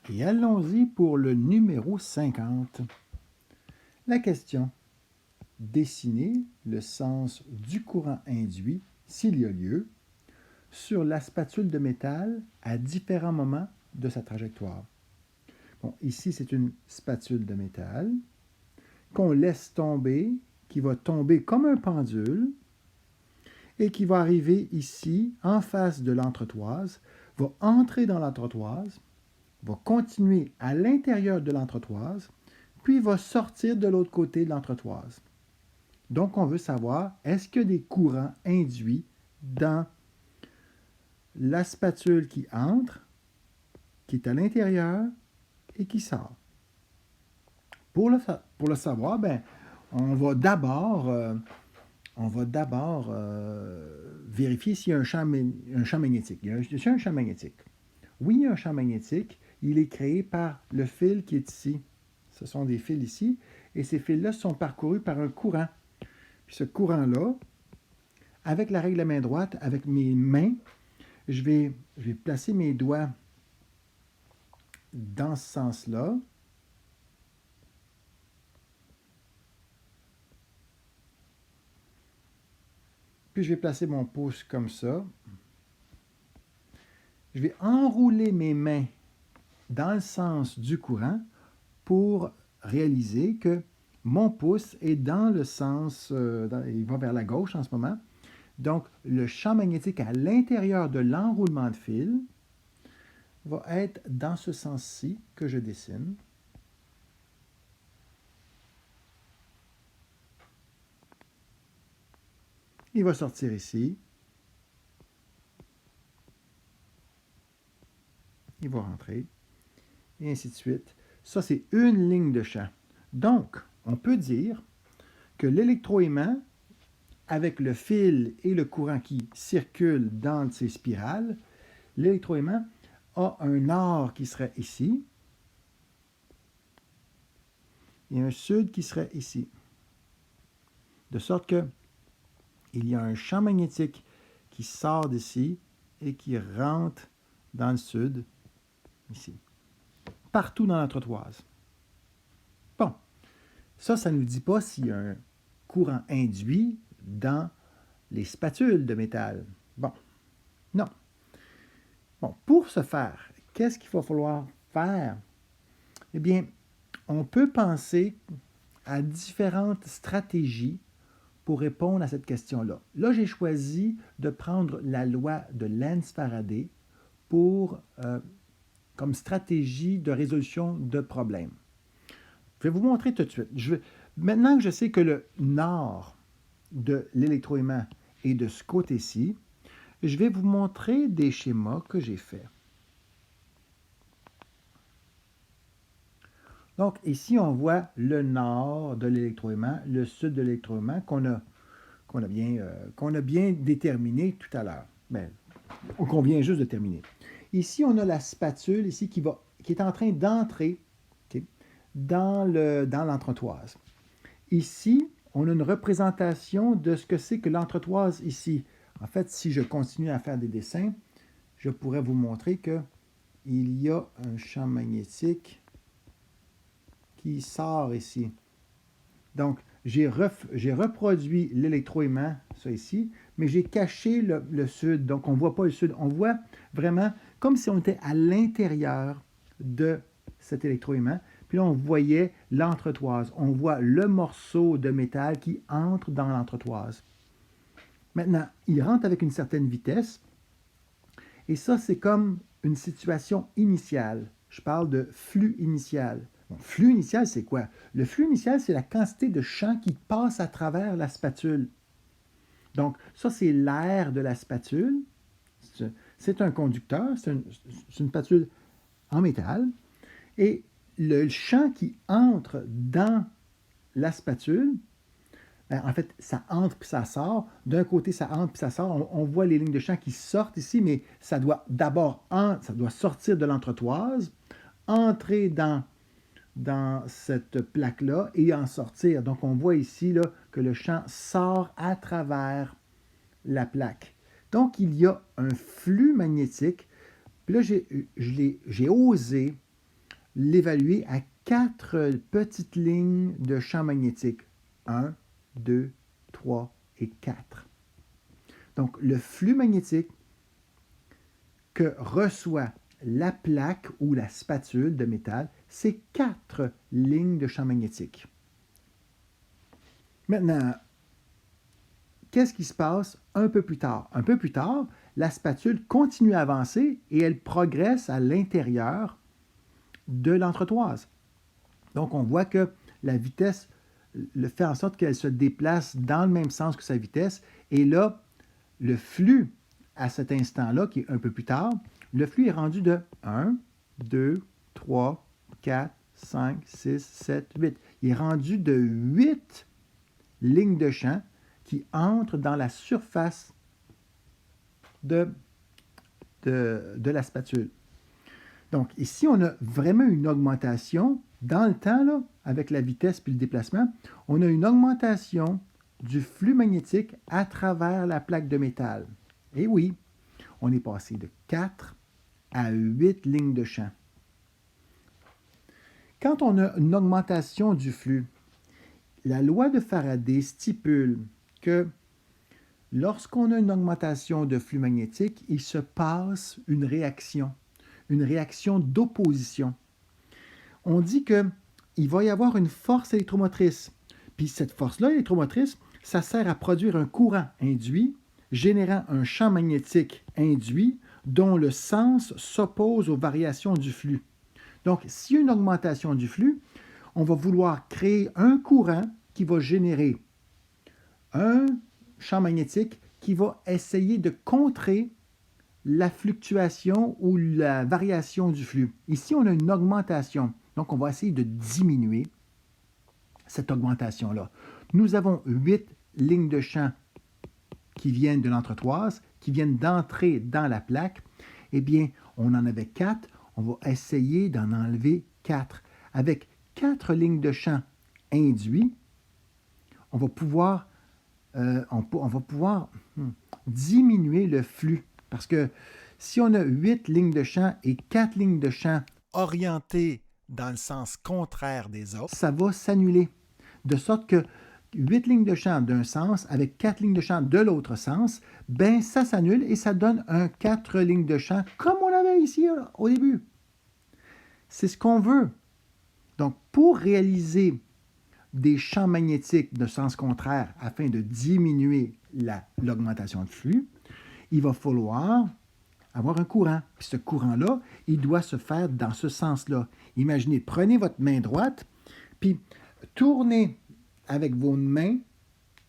Et allons-y pour le numéro 50. La question. Dessiner le sens du courant induit, s'il y a lieu, sur la spatule de métal à différents moments de sa trajectoire. Bon, ici, c'est une spatule de métal qu'on laisse tomber, qui va tomber comme un pendule et qui va arriver ici, en face de l'entretoise, va entrer dans l'entretoise, va continuer à l'intérieur de l'entretoise, puis va sortir de l'autre côté de l'entretoise. Donc, on veut savoir, est-ce qu'il y a des courants induits dans la spatule qui entre, qui est à l'intérieur et qui sort? Pour le savoir, ben, on va d'abord vérifier s'il y a un champ magnétique. Il y a un champ magnétique. Oui, il y a un champ magnétique. Il est créé par le fil qui est ici. Ce sont des fils ici. Et ces fils-là sont parcourus par un courant. Puis ce courant-là, avec la règle de la main droite, avec mes mains, je vais placer mes doigts dans ce sens-là. Puis je vais placer mon pouce comme ça. Je vais enrouler mes mains dans le sens du courant pour réaliser que mon pouce est dans le sens, il va vers la gauche en ce moment. Donc, le champ magnétique à l'intérieur de l'enroulement de fil va être dans ce sens-ci que je dessine. Il va sortir ici. Il va rentrer. Et ainsi de suite. Ça, c'est une ligne de champ. Donc, on peut dire que l'électroaimant, avec le fil et le courant qui circulent dans ces spirales, l'électroaimant a un nord qui serait ici et un sud qui serait ici. De sorte que il y a un champ magnétique qui sort d'ici et qui rentre dans le sud, ici. Partout dans l'entretoise. Bon, ça ne nous dit pas s'il y a un courant induit dans les spatules de métal. Bon, non. Bon, pour ce faire, qu'est-ce qu'il va falloir faire? Eh bien, on peut penser à différentes stratégies pour répondre à cette question-là. Là, j'ai choisi de prendre la loi de Lenz-Faraday comme stratégie de résolution de problèmes. Je vais vous montrer tout de suite. Maintenant que je sais que le nord de l'électroaimant est de ce côté-ci, je vais vous montrer des schémas que j'ai faits. Donc, ici, on voit le nord de l'électroaimant, le sud de l'électroaimant qu'on a bien déterminé tout à l'heure. Ben, qu'on vient juste de terminer. Ici, on a la spatule ici qui est en train d'entrer dans l'entretoise. Ici, on a une représentation de ce que c'est que l'entretoise ici. En fait, si je continue à faire des dessins, je pourrais vous montrer qu'il y a un champ magnétique qui sort ici. Donc, j'ai reproduit l'électroaimant, ça ici, mais j'ai caché le sud. Donc, on ne voit pas le sud. On voit vraiment comme si on était à l'intérieur de cet électroaimant. Puis là, on voyait l'entretoise. On voit le morceau de métal qui entre dans l'entretoise. Maintenant, il rentre avec une certaine vitesse. Et ça, c'est comme une situation initiale. Je parle de flux initial. Bon, flux initial, c'est quoi? Le flux initial, c'est la quantité de champ qui passe à travers la spatule. Donc, ça, c'est l'air de la spatule. C'est un conducteur, c'est une spatule en métal. Et le champ qui entre dans la spatule, en fait, ça entre puis ça sort. D'un côté, ça entre puis ça sort. On voit les lignes de champ qui sortent ici, mais ça doit d'abord ça doit sortir de l'entretoise, entrer dans cette plaque-là et en sortir. Donc, on voit ici là, que le champ sort à travers la plaque. Donc, il y a un flux magnétique. Puis là, j'ai osé l'évaluer à 4 petites lignes de champ magnétique. 1, 2, 3 et 4. Donc, le flux magnétique que reçoit la plaque ou la spatule de métal, c'est 4 lignes de champ magnétique. Maintenant, qu'est-ce qui se passe un peu plus tard? Un peu plus tard, la spatule continue à avancer et elle progresse à l'intérieur de l'entretoise. Donc, on voit que la vitesse le fait en sorte qu'elle se déplace dans le même sens que sa vitesse. Et là, le flux, à cet instant-là, qui est un peu plus tard, le flux est rendu de 1, 2, 3, 4, 5, 6, 7, 8. Il est rendu de 8 lignes de champ qui entrent dans la surface de la spatule. Donc, ici, on a vraiment une augmentation dans le temps, là, avec la vitesse puis le déplacement. On a une augmentation du flux magnétique à travers la plaque de métal. Et oui, on est passé de 4 à 8 lignes de champ. Quand on a une augmentation du flux, la loi de Faraday stipule que lorsqu'on a une augmentation de flux magnétique, il se passe une réaction d'opposition. On dit qu'il va y avoir une force électromotrice. Puis cette force-là électromotrice, ça sert à produire un courant induit, générant un champ magnétique induit dont le sens s'oppose aux variations du flux. Donc, s'il y a une augmentation du flux, on va vouloir créer un courant qui va générer un champ magnétique qui va essayer de contrer la fluctuation ou la variation du flux. Ici, on a une augmentation. Donc, on va essayer de diminuer cette augmentation-là. Nous avons 8 lignes de champ qui viennent de l'entretoise, qui viennent d'entrer dans la plaque. Eh bien, on en avait 4. On va essayer d'en enlever 4. Avec 4 lignes de champ induits, on va pouvoir diminuer le flux. Parce que si on a 8 lignes de champ et 4 lignes de champ orientées dans le sens contraire des autres, ça va s'annuler. De sorte que 8 lignes de champ d'un sens avec 4 lignes de champ de l'autre sens, ben ça s'annule et ça donne un 4 lignes de champ comme on l'avait ici au début. C'est ce qu'on veut. Donc, pour réaliser des champs magnétiques de sens contraire afin de diminuer l'augmentation de flux, il va falloir avoir un courant. Puis ce courant-là, il doit se faire dans ce sens-là. Imaginez, prenez votre main droite, puis tournez avec vos mains,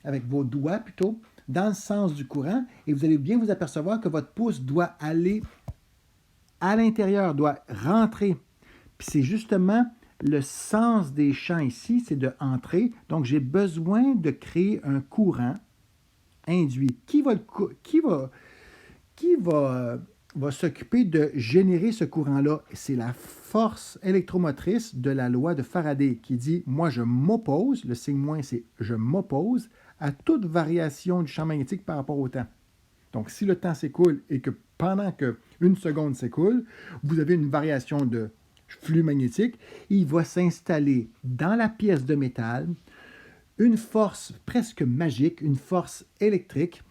avec vos doigts plutôt, dans le sens du courant, et vous allez bien vous apercevoir que votre pouce doit aller à l'intérieur, doit rentrer. Puis c'est justement le sens des champs ici, c'est de entrer. Donc j'ai besoin de créer un courant induit. Qui va s'occuper de générer ce courant-là? C'est la force électromotrice de la loi de Faraday qui dit, moi je m'oppose, le signe moins c'est je m'oppose à toute variation du champ magnétique par rapport au temps. Donc si le temps s'écoule et que pendant qu'une seconde s'écoule, vous avez une variation de flux magnétique, il va s'installer dans la pièce de métal une force presque magique, une force électrique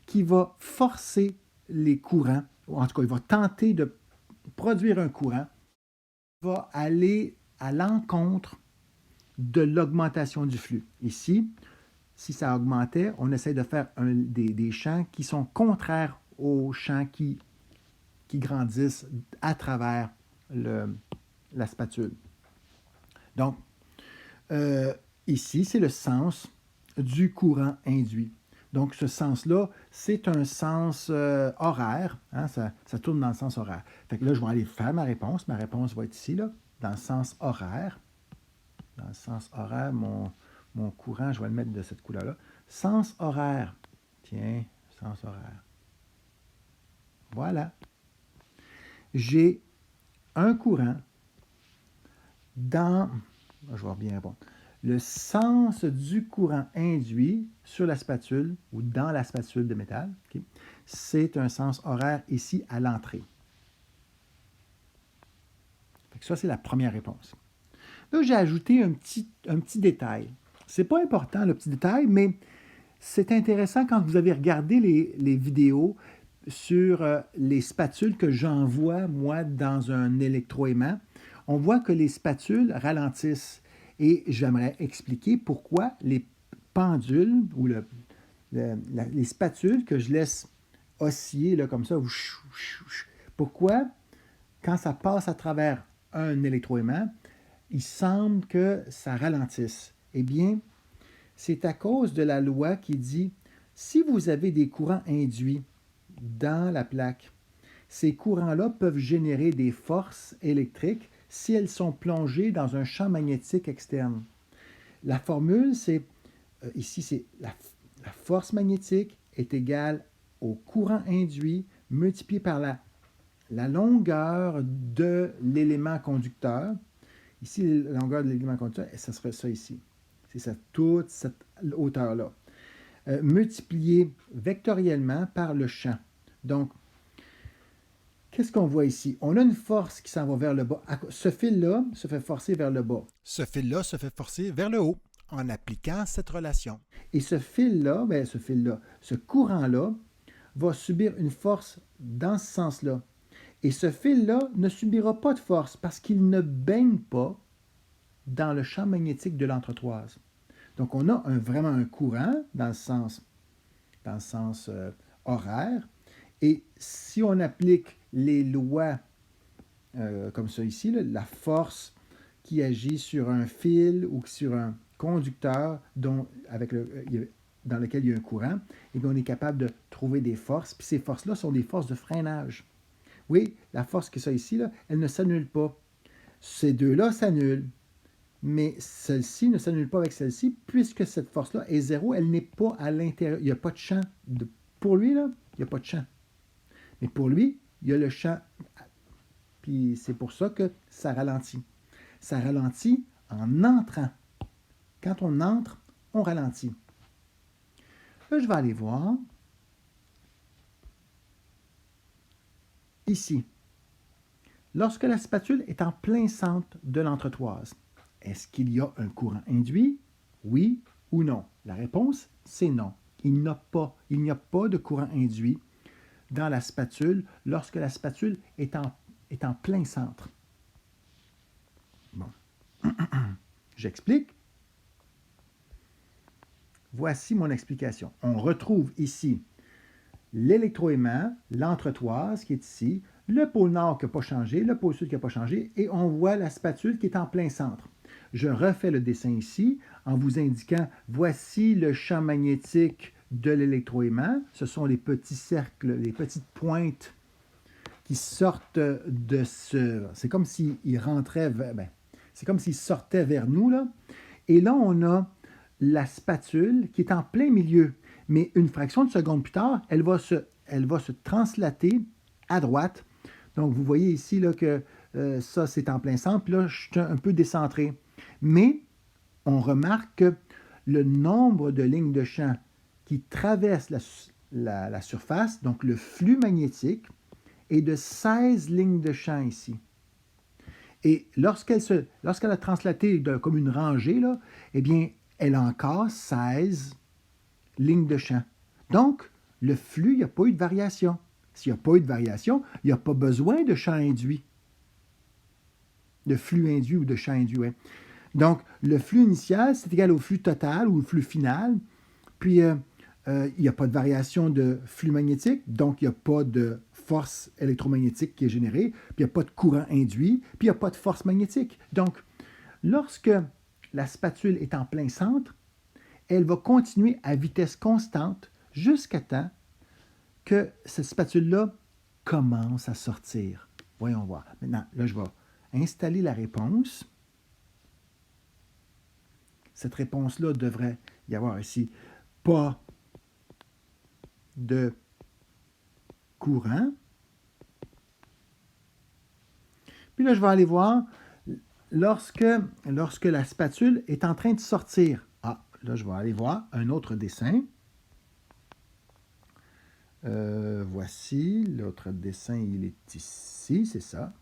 qui va forcer les courants, ou en tout cas, il va tenter de produire un courant, qui va aller à l'encontre de l'augmentation du flux. Ici, si ça augmentait, on essaie de faire des champs qui sont contraires aux champs qui grandissent à travers la spatule. Donc, ici, c'est le sens du courant induit. Donc, ce sens-là, c'est un sens horaire. Hein, ça tourne dans le sens horaire. Fait que là, je vais aller faire ma réponse. Ma réponse va être ici, là, dans le sens horaire. Dans le sens horaire, mon courant, je vais le mettre de cette couleur-là. Sens horaire. Tiens, sens horaire. Voilà. J'ai un courant dans... Je vais bien répondre. Le sens du courant induit sur la spatule ou dans la spatule de métal, okay, c'est un sens horaire ici à l'entrée. Ça, c'est la première réponse. Là, j'ai ajouté un petit détail. C'est pas important, le petit détail, mais c'est intéressant quand vous avez regardé les vidéos sur les spatules que j'envoie, moi, dans un électroaimant. On voit que les spatules ralentissent. Et j'aimerais expliquer pourquoi les pendules ou les spatules que je laisse osciller là, comme ça, pourquoi, quand ça passe à travers un électroaimant, il semble que ça ralentisse. Eh bien, c'est à cause de la loi qui dit, si vous avez des courants induits dans la plaque, ces courants-là peuvent générer des forces électriques si elles sont plongées dans un champ magnétique externe. La formule, c'est, ici, c'est la force magnétique est égale au courant induit multiplié par la longueur de l'élément conducteur. Ici, la longueur de l'élément conducteur, ça serait ça ici. C'est ça, toute cette hauteur-là. Multiplié vectoriellement par le champ. Donc, qu'est-ce qu'on voit ici? On a une force qui s'en va vers le bas. Ce fil-là se fait forcer vers le bas. Ce fil-là se fait forcer vers le haut en appliquant cette relation. Et ce fil-là, ce courant-là, va subir une force dans ce sens-là. Et ce fil-là ne subira pas de force parce qu'il ne baigne pas dans le champ magnétique de l'entretoise. Donc, on a vraiment un courant dans le sens horaire. Et si on applique les lois comme ça ici, là, la force qui agit sur un fil ou sur un conducteur dans lequel il y a un courant, et bien on est capable de trouver des forces. Puis ces forces-là sont des forces de freinage. Oui, la force que ça ici, là, elle ne s'annule pas. Ces deux-là s'annulent. Mais celle-ci ne s'annule pas avec celle-ci, puisque cette force-là est zéro, elle n'est pas à l'intérieur. Il n'y a pas de champ. Pour lui, là, il n'y a pas de champ. Mais pour lui, il y a le champ. Puis c'est pour ça que ça ralentit. Ça ralentit en entrant. Quand on entre, on ralentit. Là, je vais aller voir. Ici. Lorsque la spatule est en plein centre de l'entretoise, est-ce qu'il y a un courant induit? Oui ou non? La réponse, c'est non. Il n'y a pas de courant induit dans la spatule lorsque la spatule est en plein centre. Bon. J'explique. Voici mon explication. On retrouve ici l'électroaimant, l'entretoise qui est ici, le pôle nord qui n'a pas changé, le pôle sud qui n'a pas changé, et on voit la spatule qui est en plein centre. Je refais le dessin ici en vous indiquant, voici le champ magnétique de l'électroaimant. Ce sont les petits cercles, les petites pointes qui sortent de ce... C'est comme s'ils rentraient, c'est comme s'ils sortaient vers nous, là. Et là, on a la spatule qui est en plein milieu. Mais une fraction de seconde plus tard, elle va se translater à droite. Donc, vous voyez ici là, que ça, c'est en plein centre. Puis là, je suis un peu décentré. Mais on remarque que le nombre de lignes de champ qui traversent la surface, donc le flux magnétique, est de 16 lignes de champ ici. Et lorsqu'elle a translaté comme une rangée, là, eh bien, elle a encore 16 lignes de champ. Donc, le flux, il n'y a pas eu de variation. S'il n'y a pas eu de variation, il n'y a pas besoin de champ induit. De flux induit ou de champ induit, oui. Donc, le flux initial, c'est égal au flux total ou au flux final. Puis, il n'y a pas de variation de flux magnétique, donc il n'y a pas de force électromagnétique qui est générée, puis il n'y a pas de courant induit, puis il n'y a pas de force magnétique. Donc, lorsque la spatule est en plein centre, elle va continuer à vitesse constante jusqu'à temps que cette spatule-là commence à sortir. Voyons voir. Maintenant, là, je vais installer la réponse. Cette réponse-là devrait y avoir ici pas de courant. Puis là, je vais aller voir lorsque la spatule est en train de sortir. Ah, là, je vais aller voir un autre dessin. Voici, l'autre dessin, il est ici, c'est ça.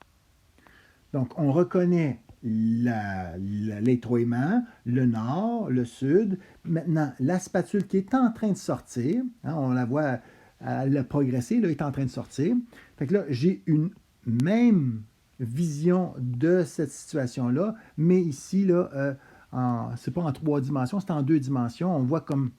Donc, on reconnaît l'électroaimant, le nord, le sud. Maintenant, la spatule qui est en train de sortir, hein, on la voit, elle a progressé, là, elle est en train de sortir. Fait que là, j'ai une même vision de cette situation-là, mais ici, là, c'est pas en 3 dimensions, c'est en 2 dimensions. On voit comme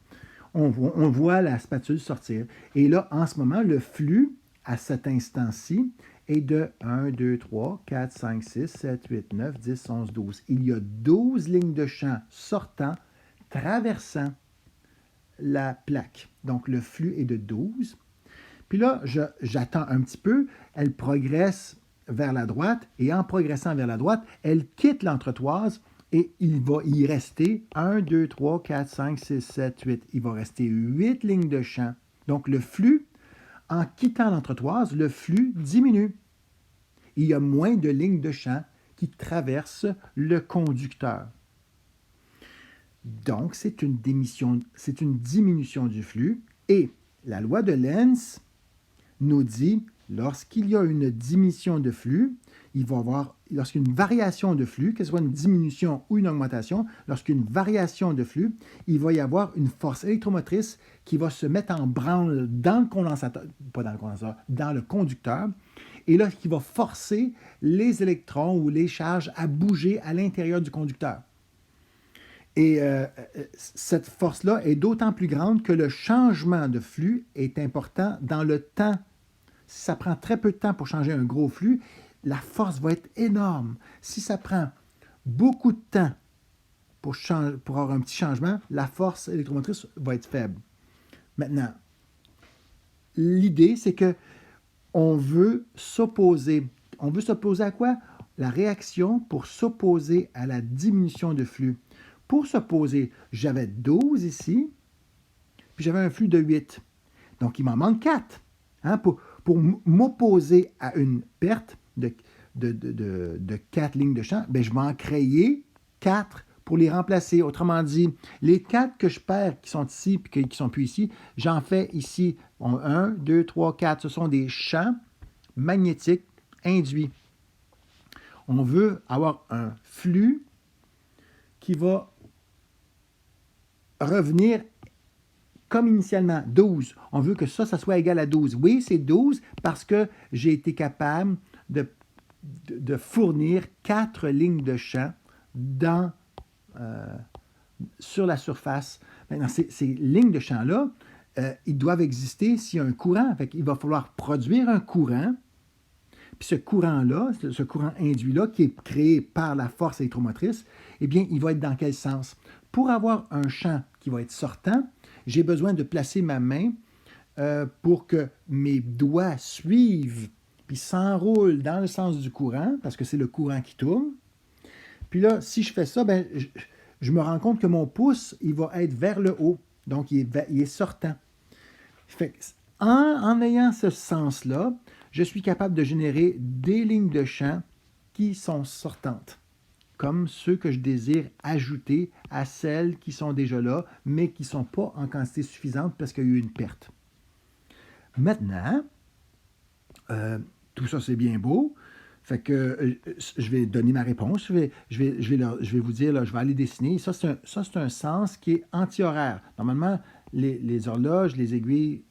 on voit la spatule sortir. Et là, en ce moment, le flux, à cet instant-ci, est de 1, 2, 3, 4, 5, 6, 7, 8, 9, 10, 11, 12. Il y a 12 lignes de champ sortant, traversant la plaque. Donc, le flux est de 12. Puis là, j'attends un petit peu. Elle progresse vers la droite. Et en progressant vers la droite, elle quitte l'entretoise. Et il va y rester 1, 2, 3, 4, 5, 6, 7, 8. Il va rester 8 lignes de champ. Donc, le flux, en quittant l'entretoise, le flux diminue. Il y a moins de lignes de champ qui traversent le conducteur. Donc, c'est une diminution du flux. Et la loi de Lenz nous dit, lorsqu'il y a une diminution de flux, il va y avoir, lorsqu'il y a une variation de flux, que ce soit une diminution ou une augmentation, lorsqu'il y a une variation de flux, il va y avoir une force électromotrice qui va se mettre en branle dans le condensateur, pas dans le condensateur, dans le conducteur, et là, qui va forcer les électrons ou les charges à bouger à l'intérieur du conducteur. Et cette force-là est d'autant plus grande que le changement de flux est important dans le temps. Si ça prend très peu de temps pour changer un gros flux, la force va être énorme. Si ça prend beaucoup de temps pour avoir un petit changement, la force électromotrice va être faible. Maintenant, l'idée, c'est que on veut s'opposer. On veut s'opposer à quoi? La réaction pour s'opposer à la diminution de flux. Pour s'opposer, j'avais 12 ici, puis j'avais un flux de 8. Donc, il m'en manque 4. Hein, pour m'opposer à une perte de 4 lignes de champ, ben, je vais en créer 4 pour les remplacer. Autrement dit, les 4 que je perds qui sont ici et qui ne sont plus ici, j'en fais ici 1, 2, 3, 4. Ce sont des champs magnétiques induits. On veut avoir un flux qui va revenir comme initialement, 12. On veut que ça soit égal à 12. Oui, c'est 12 parce que j'ai été capable de fournir 4 lignes de champ sur la surface. Maintenant, ces lignes de champ-là, ils doivent exister s'il y a un courant. Fait qu'il va falloir produire un courant. Puis ce courant-là, ce courant induit-là, qui est créé par la force électromotrice, eh bien, il va être dans quel sens? Pour avoir un champ qui va être sortant, j'ai besoin de placer ma main pour que mes doigts suivent puis s'enroulent dans le sens du courant, parce que c'est le courant qui tourne. Puis là, si je fais ça, ben, je me rends compte que mon pouce, il va être vers le haut. Donc, il est sortant. Fait en ayant ce sens-là, je suis capable de générer des lignes de champ qui sont sortantes, comme ceux que je désire ajouter à celles qui sont déjà là, mais qui ne sont pas en quantité suffisante parce qu'il y a eu une perte. Maintenant, tout ça c'est bien beau. Fait que je vais donner ma réponse. Je vais vous dire, là, je vais aller dessiner. Ça, c'est un sens qui est anti-horaire. Normalement, les horloges, les aiguilles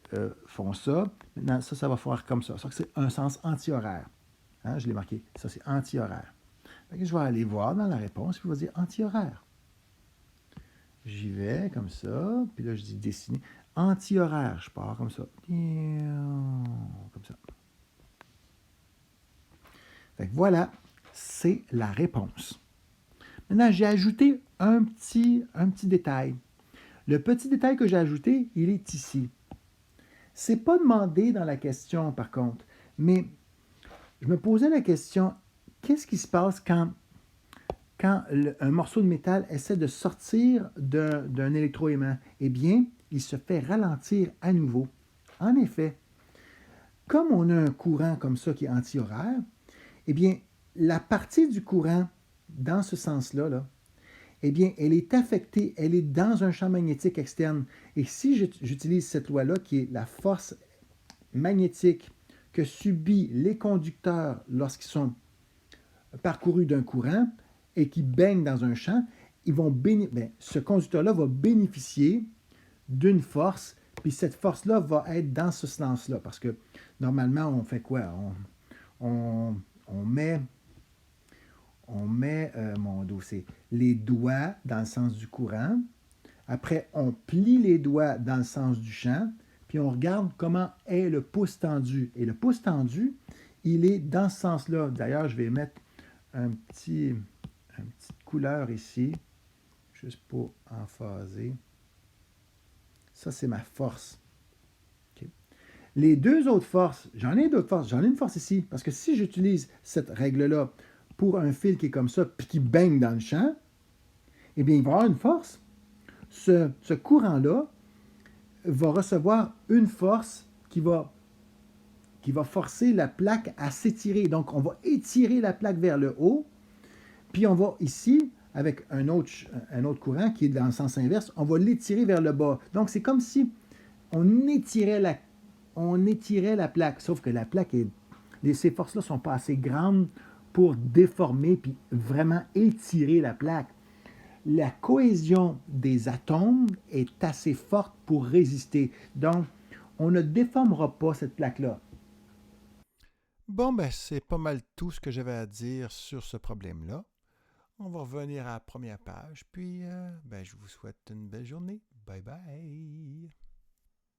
font ça. Maintenant, ça va faire comme ça. Ça, c'est un sens anti-horaire. Hein, je l'ai marqué. Ça, c'est anti-horaire. Je vais aller voir dans la réponse, puis je vais dire anti-horaire. J'y vais comme ça, puis là, je dis dessiner. Anti-horaire, je pars comme ça. Comme ça. Fait que voilà, c'est la réponse. Maintenant, j'ai ajouté un petit détail. Le petit détail que j'ai ajouté, il est ici. Ce n'est pas demandé dans la question, par contre, mais je me posais la question, qu'est-ce qui se passe quand un morceau de métal essaie de sortir d'un électroaimant? Eh bien, il se fait ralentir à nouveau. En effet, comme on a un courant comme ça qui est anti-horaire, eh bien, la partie du courant dans ce sens-là, là, eh bien, elle est affectée, elle est dans un champ magnétique externe. Et si j'utilise cette loi-là, qui est la force magnétique que subit les conducteurs lorsqu'ils sont parcouru d'un courant et qui baigne dans un champ, ce conducteur-là va bénéficier d'une force, puis cette force-là va être dans ce sens-là. Parce que normalement, on fait quoi? On, on met, mon dossier, les doigts dans le sens du courant. Après, on plie les doigts dans le sens du champ, puis on regarde comment est le pouce tendu. Et le pouce tendu, il est dans ce sens-là. D'ailleurs, je vais mettre une petite couleur ici, juste pour emphaser. Ça, c'est ma force. Okay. Les deux autres forces, j'en ai d'autres forces. J'en ai une force ici, parce que si j'utilise cette règle-là pour un fil qui est comme ça, puis qui baigne dans le champ, eh bien, il va y avoir une force. Ce courant-là va recevoir une force qui va forcer la plaque à s'étirer. Donc, on va étirer la plaque vers le haut, puis on va ici, avec un autre courant qui est dans le sens inverse, on va l'étirer vers le bas. Donc, c'est comme si on étirait la plaque, sauf que la plaque, ces forces-là ne sont pas assez grandes pour déformer puis vraiment étirer la plaque. La cohésion des atomes est assez forte pour résister. Donc, on ne déformera pas cette plaque-là. Bon, ben, c'est pas mal tout ce que j'avais à dire sur ce problème-là. On va revenir à la première page, puis ben, je vous souhaite une belle journée. Bye bye!